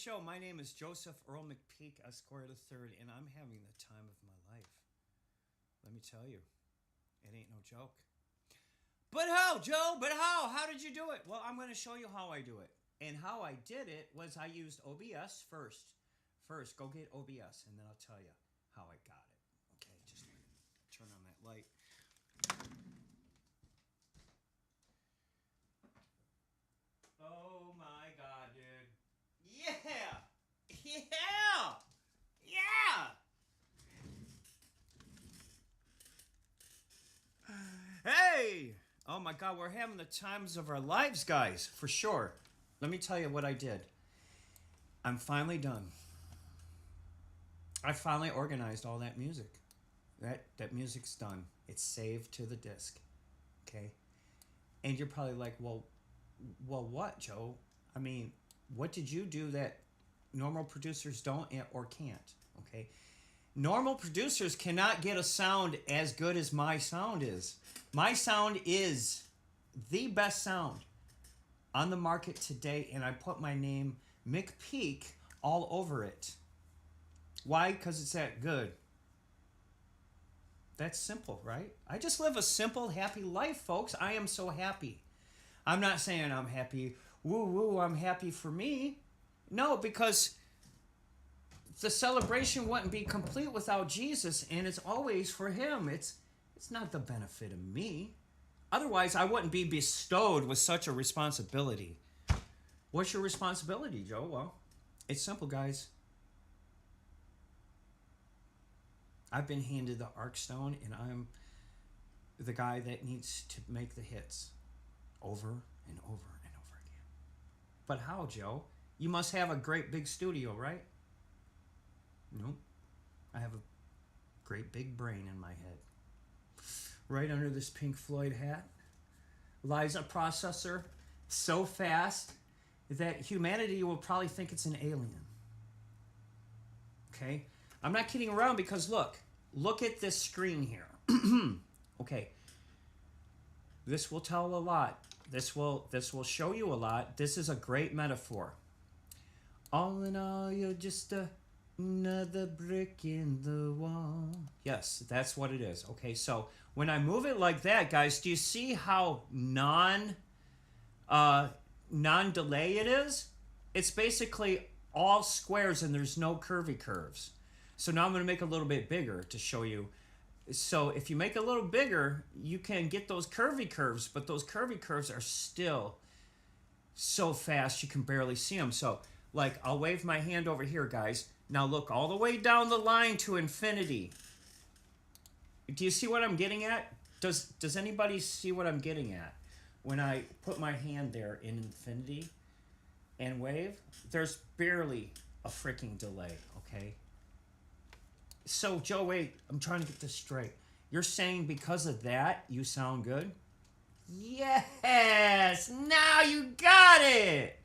show. My name is Joseph Earl McPeek, Esquire III, and I'm having the time of my life. Let me tell you, it ain't no joke. But how, Joe? But how? How did you do it? Well, I'm going to show you how I do it. And how I did it was I used OBS first. First, go get OBS, and then I'll tell you how I got it. Okay, just turn on that light. Oh my God, dude. Yeah! Yeah! Yeah! Hey! Oh my God, we're having the times of our lives, guys, for sure. Let me tell you what I did. I'm finally done. I finally organized all that music. That music's done. It's saved to the disc. Okay? And you're probably like, well, what, Joe? I mean, what did you do that normal producers don't or can't? Okay? Normal producers cannot get a sound as good as my sound is. My sound is the best sound on the market today, and I put my name, McPeek, all over it. Why? Because it's that good. That's simple, right? I just live a simple, happy life, folks. I am so happy. I'm not saying I'm happy, woo, I'm happy for me. No, because the celebration wouldn't be complete without Jesus, and it's always for him. It's not the benefit of me. Otherwise, I wouldn't be bestowed with such a responsibility. What's your responsibility, Joe? Well, it's simple, guys. I've been handed the Arkstone, and I'm the guy that needs to make the hits over and over and over again. But how, Joe? You must have a great big studio, right? Nope. I have a great big brain in my head. Right under this Pink Floyd hat lies a processor so fast that humanity will probably think it's an alien. Okay? I'm not kidding around because look at this screen here. Okay. This will tell a lot. This will show you a lot. This is a great metaphor. All in all, you're just another brick in the wall. Yes, that's what it is. Okay, so when I move it like that, guys, do you see how non-delay it is? It's basically all squares and there's no curvy curves. So now I'm going to make it a little bit bigger to show you. So if you make it a little bigger, you can get those curvy curves, but those curvy curves are still so fast you can barely see them. So, like, I'll wave my hand over here, guys. Now look all the way down the line to infinity. Do you see what I'm getting at? Does anybody see what I'm getting at? When I put my hand there in infinity and wave, there's barely a freaking delay, okay? So, Joe, wait, I'm trying to get this straight. You're saying because of that, you sound good? Yes! Now you got it!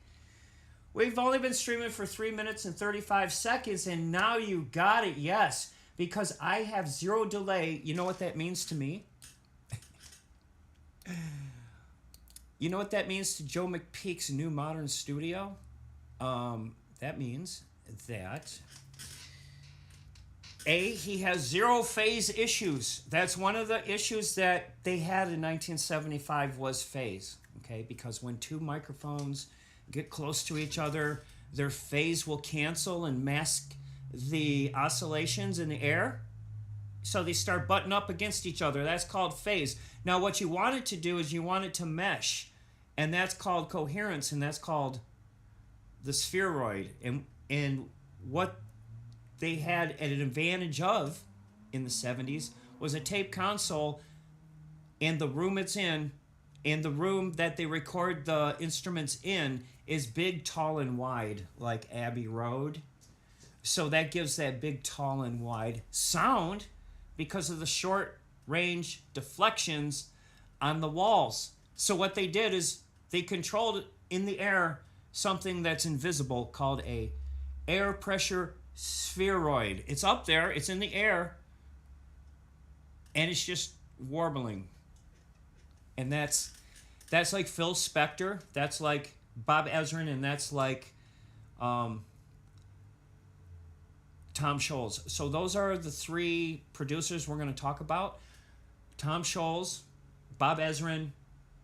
We've only been streaming for 3 minutes and 35 seconds, and now you got it, yes. Because I have zero delay. You know what that means to me? You know what that means to Joe McPeek's new modern studio? That means that he has zero phase issues. That's one of the issues that they had in 1975 was phase, okay? Because when two microphones get close to each other, their phase will cancel and mask the oscillations in the air. So they start butting up against each other. That's called phase. Now what you want it to do is you want it to mesh, and that's called coherence, and that's called the spheroid. And what they had an advantage of in the 70s was a tape console, and the room it's in, and the room that they record the instruments in is big, tall, and wide, like Abbey Road. So that gives that big, tall, and wide sound because of the short-range deflections on the walls. So what they did is they controlled in the air something that's invisible called a air pressure spheroid. It's up there, it's in the air, and it's just warbling. And that's like Phil Spector, that's like Bob Ezrin, and that's like Tom Scholes. So those are the three producers we're going to talk about. Tom Scholes, Bob Ezrin,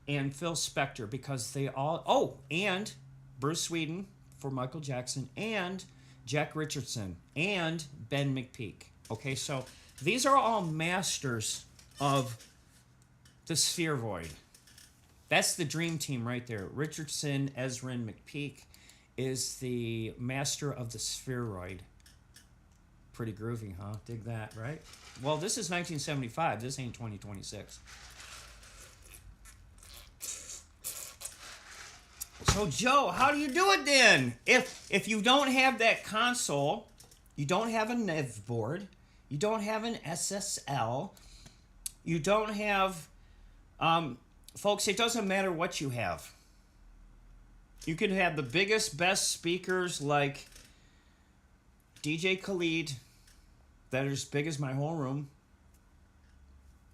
and Phil Spector, because they all... Oh, and Bruce Sweden for Michael Jackson, and Jack Richardson, and Ben McPeek. Okay, so these are all masters of the spheroid. That's the dream team right there. Richardson, Ezrin, McPeek is the master of the spheroid. Pretty groovy, huh? Dig that, right? Well, this is 1975. This ain't 2026. So, Joe, how do you do it then? If you don't have that console, you don't have a NEV board, you don't have an SSL, you don't have... folks, it doesn't matter what you have. You could have the biggest, best speakers like DJ Khaled that are as big as my whole room.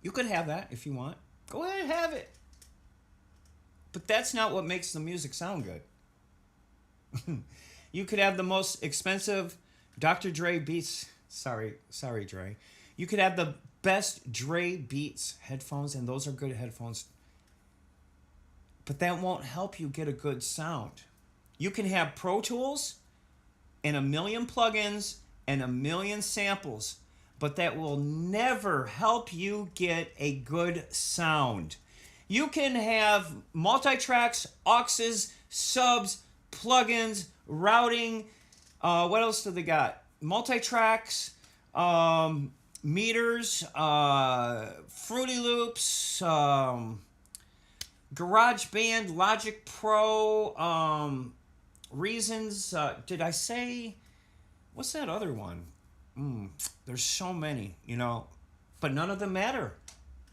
You could have that if you want. Go ahead and have it. But that's not what makes the music sound good. You could have the most expensive Dr. Dre Beats. Sorry, Dre. You could have the best Dre Beats headphones, and those are good headphones. But that won't help you get a good sound. You can have Pro Tools and 1 million plugins and 1 million samples, but that will never help you get a good sound. You can have multi-tracks, auxes, subs, plugins, routing. What else do they got? Multi-tracks, meters, Fruity Loops, GarageBand, Logic Pro, Reasons. Did I say... What's that other one? There's so many, you know. But none of them matter.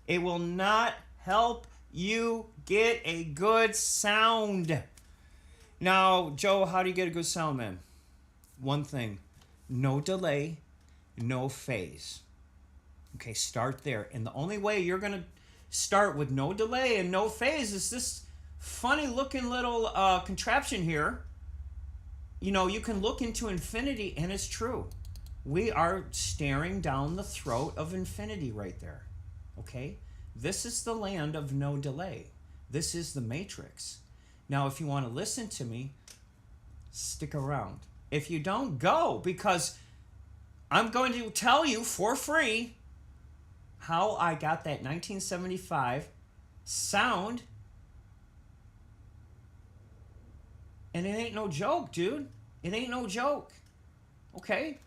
It will not help you get a good sound. Now, Joe, how do you get a good sound, man? One thing. No delay, no phase. Okay, start there. And the only way you're going to start with no delay and no phase is this funny looking little contraption here. You know, you can look into infinity, and it's true. We are staring down the throat of infinity right there. Okay? This is the land of no delay. This is the matrix. Now, if you want to listen to me, stick around. If you don't, go, because I'm going to tell you for free how I got that 1975 sound. And it ain't no joke, dude. It ain't no joke. Okay?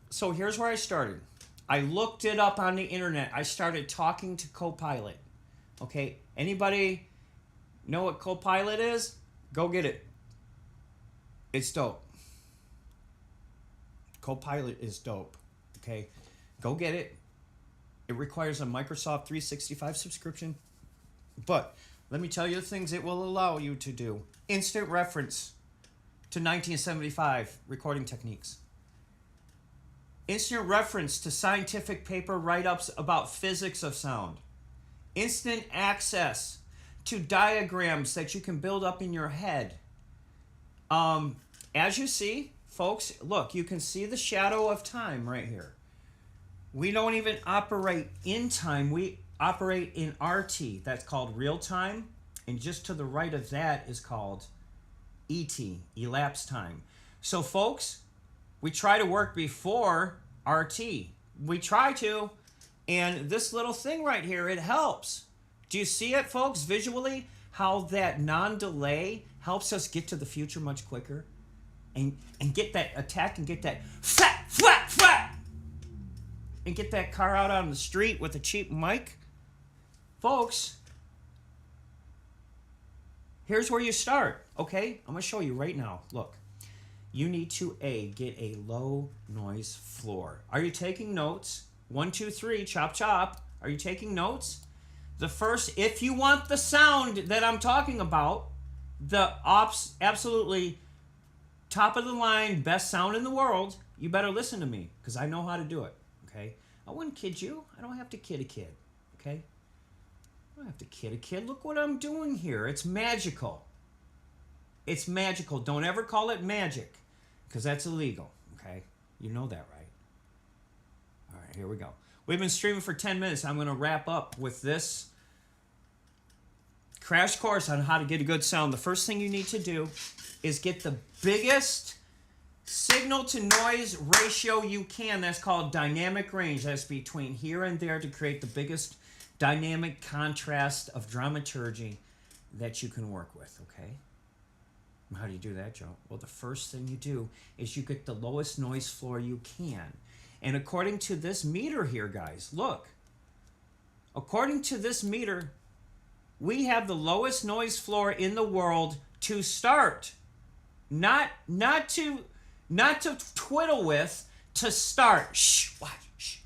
So here's where I started. I looked it up on the internet. I started talking to Copilot. Okay? Anybody know what Copilot is? Go get it. It's dope. Copilot is dope. Okay? Go get it. It requires a Microsoft 365 subscription. But let me tell you the things it will allow you to do. Instant reference to 1975 recording techniques. Instant reference to scientific paper write-ups about physics of sound. Instant access to diagrams that you can build up in your head. As you see, folks, look, you can see the shadow of time right here. We don't even operate in time. We operate in RT. That's called real time. And just to the right of that is called ET, elapsed time. So, folks, we try to work before RT. We try to. And this little thing right here, it helps. Do you see it, folks, visually? How that non-delay helps us get to the future much quicker? And get that attack and get that flat, flat, flat. And get that car out on the street with a cheap mic. Folks, here's where you start, okay? I'm going to show you right now. Look, you need to get a low noise floor. Are you taking notes? 1, 2, 3, chop, chop. Are you taking notes? The first, if you want the sound that I'm talking about, the absolutely top of the line, best sound in the world, you better listen to me, because I know how to do it, okay? I wouldn't kid you. I don't have to kid a kid, okay? I don't have to kid a kid. Look what I'm doing here. It's magical. It's magical. Don't ever call it magic, because that's illegal, okay? You know that, right? All right, here we go. We've been streaming for 10 minutes. I'm going to wrap up with this crash course on how to get a good sound. The first thing you need to do is get the biggest signal to noise ratio you can. That's called dynamic range. That's between here and there to create the biggest dynamic contrast of dramaturgy that you can work with, okay? How do you do that, Joe? Well, the first thing you do is you get the lowest noise floor you can. And according to this meter here, guys, look. According to this meter, we have the lowest noise floor in the world to start. Not to twiddle with, to start. Shh, watch. Shh.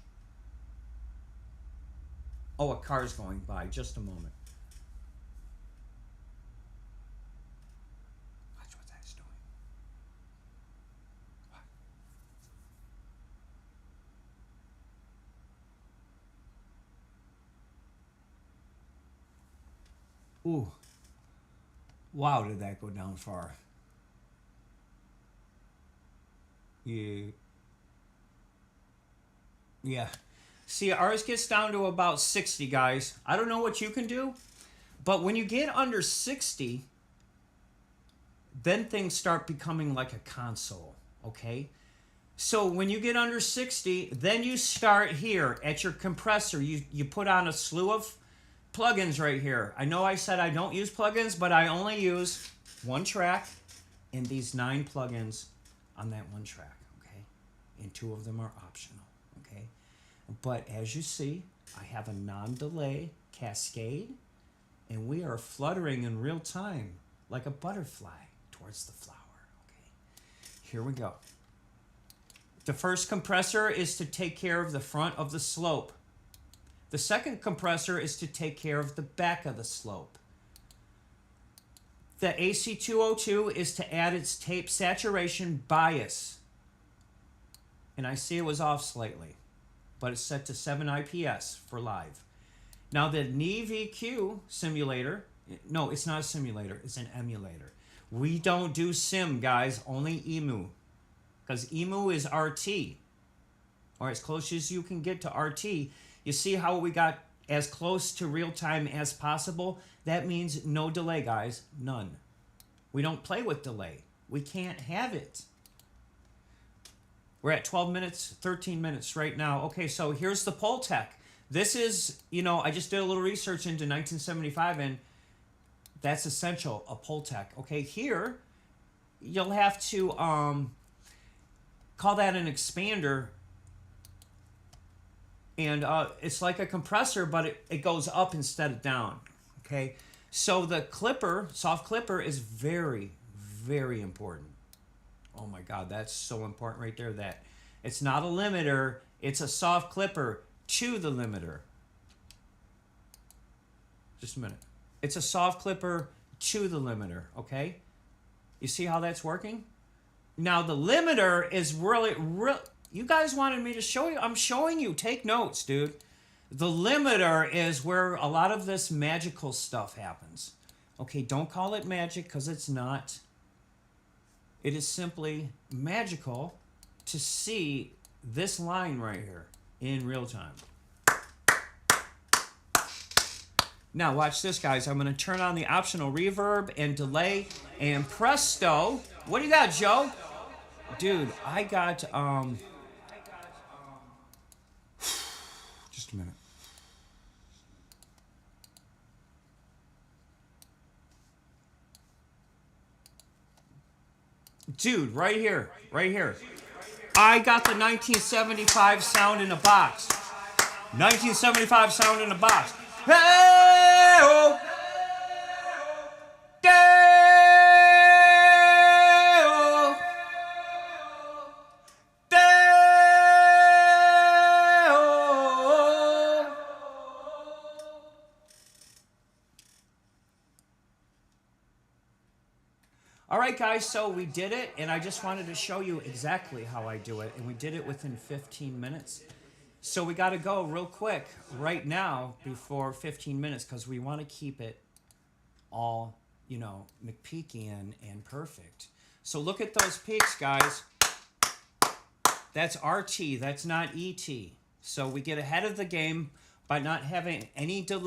Oh, a car's going by. Just a moment. Watch what that's doing. What? Ooh. Wow, did that go down far? Yeah. See, ours gets down to about 60, guys. I don't know what you can do, but when you get under 60, then things start becoming like a console, okay? So when you get under 60, then you start here at your compressor. You put on a slew of plugins right here. I know I said I don't use plugins, but I only use one track and these 9 plugins on that one track. And 2 of them are optional, okay? But as you see, I have a non-delay cascade, and we are fluttering in real time like a butterfly towards the flower, okay? Here we go. The first compressor is to take care of the front of the slope. The second compressor is to take care of the back of the slope. The AC202 is to add its tape saturation bias. And I see it was off slightly, but it's set to 7 IPS for live. Now the Neve EQ simulator, no, it's not a simulator, it's an emulator. We don't do sim, guys, only EMU. Because EMU is RT, or as close as you can get to RT. You see how we got as close to real time as possible? That means no delay, guys, none. We don't play with delay. We can't have it. We're at 12 minutes, 13 minutes right now. Okay, so here's the Pultec. This is, I just did a little research into 1975, and that's essential, a Pultec. Okay, here, you'll have to call that an expander. And it's like a compressor, but it goes up instead of down. Okay, so the clipper, soft clipper, is very, very important. Oh my God, that's so important right there. That it's not a limiter, it's a soft clipper to the limiter. Just a minute. It's a soft clipper to the limiter, okay? You see how that's working? Now the limiter is really, you guys wanted me to show you. I'm showing you. Take notes, dude. The limiter is where a lot of this magical stuff happens. Okay, don't call it magic because it's not. It is simply magical to see this line right here in real time. Now watch this, guys. I'm going to turn on the optional reverb and delay, and presto. What do you got, Joe? Dude, I got just a minute. Dude, right here. I got the 1975 sound in a box. 1975 sound in a box. Hey-oh! Day-oh! Day-oh! All right, guys, so we did it, and I just wanted to show you exactly how I do it, and we did it within 15 minutes. So we got to go real quick right now before 15 minutes because we want to keep it all, McPeekian and perfect. So look at those peaks, guys. That's RT. That's not ET. So we get ahead of the game by not having any delay.